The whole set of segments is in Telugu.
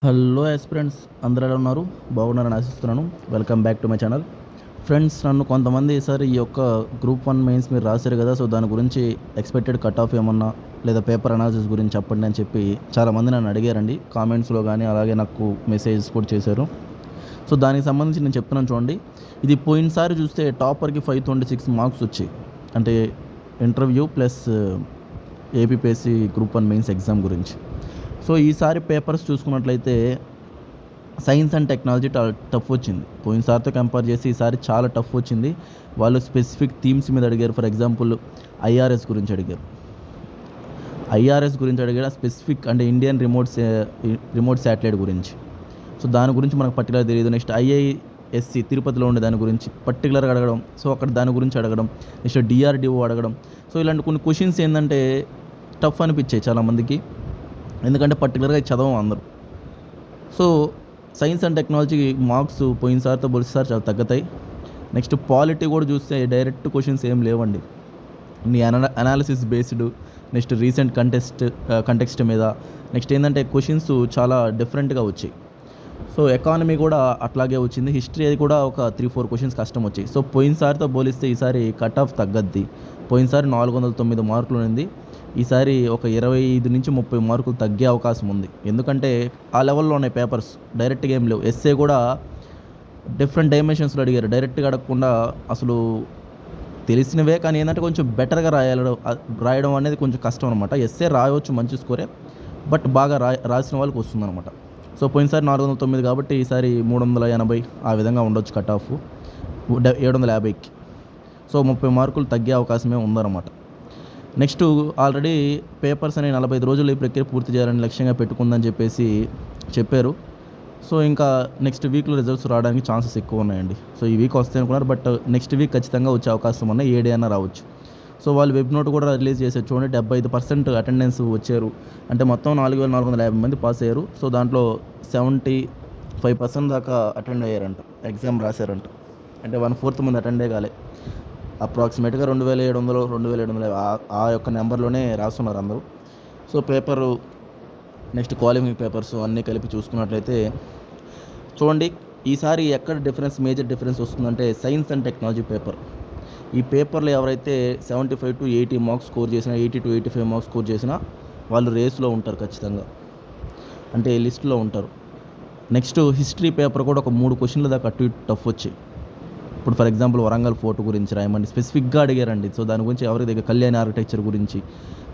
హలో ఆస్పిరెంట్స్, అందరూ ఎలా ఉన్నారు? బాగున్నారని ఆశిస్తున్నాను. Welcome back to my channel. Friends, నన్ను కొంతమంది ఈసారి ఈ యొక్క గ్రూప్ 1 మెయిన్స్ మీరు రాశారు కదా, సో దాని గురించి ఎక్స్‌పెక్టెడ్ కట్ ఆఫ్ ఏమన్నా లేదా పేపర్ అనాలిసిస్ గురించి చెప్పండి అని చెప్పి చాలామంది నన్ను అడిగారండి. కామెంట్స్‌లో గానీ, అలాగే నాకు మెసేజెస్ కూడా చేశారు. సో దానికి సంబంధించి నేను చెప్తున్నాను చూడండి. ఇది పోయినసారి చూస్తే టాపర్‌కి 526 మార్క్స్ వచ్చాయి. అంటే interview plus APPSC group 1 mains exam గురించి. సో ఈసారి పేపర్స్ చూసుకున్నట్లయితే సైన్స్ అండ్ టెక్నాలజీ టఫ్ వచ్చింది. పోయినసారితో కంపేర్ చేసి ఈసారి చాలా టఫ్ వచ్చింది. వాళ్ళు స్పెసిఫిక్ థీమ్స్ మీద అడిగారు. ఫర్ ఎగ్జాంపుల్ ఐఆర్ఎస్ గురించి అడిగారు. స్పెసిఫిక్ అంటే ఇండియన్ రిమోట్ శాటిలైట్ గురించి. సో దాని గురించి మనకు పర్టికులర్ తెలియదు. నెక్స్ట్ ఐఐఎస్సి తిరుపతిలో ఉండే దాని గురించి పర్టికులర్గా అడగడం. సో అక్కడ దాని గురించి అడగడం. నెక్స్ట్ డిఆర్డిఓ అడగడం. సో ఇలాంటి కొన్ని క్వశ్చన్స్ ఏంటంటే టఫ్ అనిపించాయి చాలామందికి. ఎందుకంటే పర్టికులర్గా చదవం అందరూ. So science and technology marks పోయినసారితో పోలిస్తే చాలా తగ్గుతాయి. నెక్స్ట్ పాలిటీ కూడా చూస్తే డైరెక్ట్ క్వశ్చన్స్ ఏం లేవండి. నీ analysis based, next recent context మీద, నెక్స్ట్ ఏంటంటే క్వశ్చన్స్ చాలా డిఫరెంట్గా వచ్చాయి. సో ఎకానమీ కూడా అట్లాగే వచ్చింది. హిస్టరీ అది కూడా ఒక 3-4 క్వశ్చన్స్ కష్టం వచ్చాయి. సో పోయినసారితో పోలిస్తే ఈసారి కట్ ఆఫ్ తగ్గద్ది. పోయినసారి 409 మార్కులు ఉంది. ఈసారి ఒక 25-30 మార్కులు తగ్గే అవకాశం ఉంది. ఎందుకంటే ఆ లెవెల్లో ఉన్నాయి పేపర్స్. డైరెక్ట్గా ఏం లేవు. ఎస్ఏ కూడా డిఫరెంట్ డైమెన్షన్స్లో అడిగారు. డైరెక్ట్గా అడగకుండా అసలు తెలిసినవే, కానీ ఏంటంటే కొంచెం బెటర్గా రాయడం అనేది కొంచెం కష్టం అనమాట. ఎస్ఏ రాయవచ్చు, మంచి స్కోరే, బట్ బాగా రాసిన వాళ్ళకి వస్తుందన్నమాట. సో పోయినసారి 409 కాబట్టి ఈసారి 380 ఆ విధంగా ఉండొచ్చు కట్ ఆఫ్ 750కి. సో 30 మార్కులు తగ్గే అవకాశమే ఉందన్నమాట. నెక్స్ట్ ఆల్రెడీ పేపర్స్ అనే 45 రోజుల్లో ఈ ప్రక్రియ పూర్తి చేయాలని లక్ష్యంగా పెట్టుకుందని చెప్పారు. సో ఇంకా నెక్స్ట్ వీక్లో రిజల్ట్స్ రావడానికి ఛాన్సెస్ ఎక్కువ ఉన్నాయండి. సో ఈ వీక్ వస్తాయి అనుకున్నారు, బట్ నెక్స్ట్ వీక్ ఖచ్చితంగా వచ్చే అవకాశం ఉన్నాయి. ఏ డే అయినా రావచ్చు. సో వాళ్ళు వెబ్ నోట్ కూడా రిలీజ్ చేశారు చూడండి. 75% అటెండెన్స్ వచ్చారు. అంటే మొత్తం 4450 మంది పాస్ అయ్యారు. సో దాంట్లో 75% దాకా అటెండ్ అయ్యారంట, ఎగ్జామ్ రాశారంట. అంటే 1/4 మంది అటెండే కాలే. అప్రాక్సిమేట్గా 2750 ఆ యొక్క నెంబర్లోనే రాస్తున్నారు అందరూ. So paper next qualifying papers అన్నీ కలిపి చూసుకున్నట్లయితే చూడండి, ఈసారి ఎక్కడ మేజర్ డిఫరెన్స్ వస్తుందంటే సైన్స్ అండ్ టెక్నాలజీ పేపర్. ఈ పేపర్లో ఎవరైతే 75 to 80 మార్క్స్ స్కోర్ చేసినా, 80 to 85 మార్క్స్ స్కోర్ చేసినా వాళ్ళు రేస్లో ఉంటారు ఖచ్చితంగా, అంటే లిస్టులో ఉంటారు. నెక్స్ట్ హిస్టరీ పేపర్ కూడా ఒక 3 క్వశ్చన్ల దాకా అటు ఇటు టఫ్ వచ్చాయి. ఇప్పుడు ఫర్ ఎగ్జాంపుల్ వరంగల్ ఫోర్ట్ గురించి రాయమండి, స్పెసిఫిక్గా అడిగారండి. సో దాని గురించి ఎవరి దగ్గర కళ్యాణి ఆర్కిటెక్చర్ గురించి.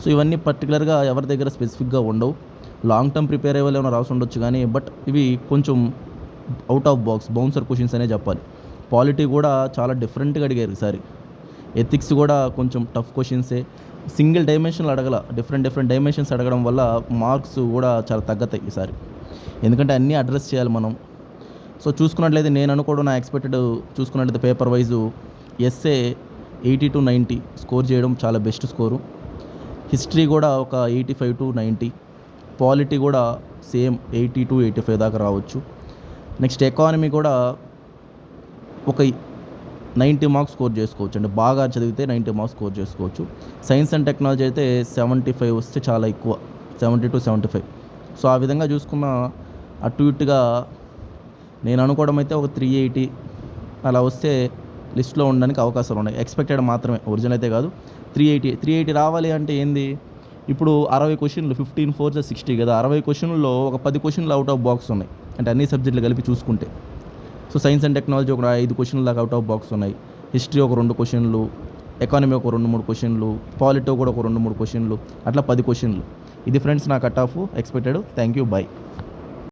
సో ఇవన్నీ పర్టికులర్గా ఎవరి దగ్గర స్పెసిఫిక్గా ఉండవు. లాంగ్ టర్మ్ ప్రిపేర్ అయ్యే వాళ్ళు ఏమైనా రాసి ఉండొచ్చు, కానీ బట్ ఇవి కొంచెం out of box bouncer questions అనే చెప్పాలి. పాలిటీ కూడా చాలా డిఫరెంట్గా అడిగారు ఈసారి. ఎథిక్స్ కూడా కొంచెం టఫ్ క్వశ్చన్సే. సింగిల్ డైమెన్షన్లు అడగల, డిఫరెంట్ డైమెన్షన్స్ అడగడం వల్ల మార్క్స్ కూడా చాలా తగ్గుతాయి ఈసారి. ఎందుకంటే అన్నీ అడ్రస్ చేయాలి మనం. సో చూసుకున్నట్లయితే నేను అనుకోవడం, నా ఎక్స్పెక్టెడ్ చూసుకున్నట్లయితే paper wise SA 80 to 90 score చేయడం చాలా బెస్ట్ స్కోరు. హిస్టరీ కూడా ఒక 85 to 90. పాలిటీ కూడా సేమ్ 80 to 85 దాకా రావచ్చు. నెక్స్ట్ ఎకానమీ కూడా ఒక 90 మార్క్స్ స్కోర్ చేసుకోవచ్చు. అంటే బాగా చదివితే 90 మార్క్స్ స్కోర్ చేసుకోవచ్చు. సైన్స్ అండ్ టెక్నాలజీ అయితే 75 వస్తే చాలా ఎక్కువ, 70 to 75. సో ఆ విధంగా చూసుకున్న అటు ఇటుగా నేను అనుకోవడం అయితే ఒక 380 అలా వస్తే లిస్ట్లో ఉండడానికి అవకాశాలు ఉన్నాయి. ఎక్స్పెక్టెడ్ మాత్రమే, ఒరిజినల్ అయితే కాదు. 380 రావాలి అంటే ఏంది, ఇప్పుడు 60 క్వశ్చన్లు 15 4 60 కదా. 60 క్వశ్చన్లలో ఒక 10 క్వశ్చన్లు అవుట్ ఆఫ్ బాక్స్ ఉన్నాయి, అంటే అన్ని సబ్జెక్టులు కలిపి చూసుకుంటే. సో సైన్స్ అండ్ టెక్నాలజీ ఒక 5 క్వశ్చన్ల దాకా అవుట్ ఆఫ్ బాక్స్ ఉన్నాయి. హిస్టరీ ఒక 2 క్వశ్చన్లు, ఎకానమీ ఒక 2-3 క్వశ్చన్లు, పాలిటీ కూడా ఒక 2-3 క్వశ్చన్లు, అట్లా 10 క్వశ్చన్లు. ఇది ఫ్రెండ్స్ నా cut off expected. Thank you, by.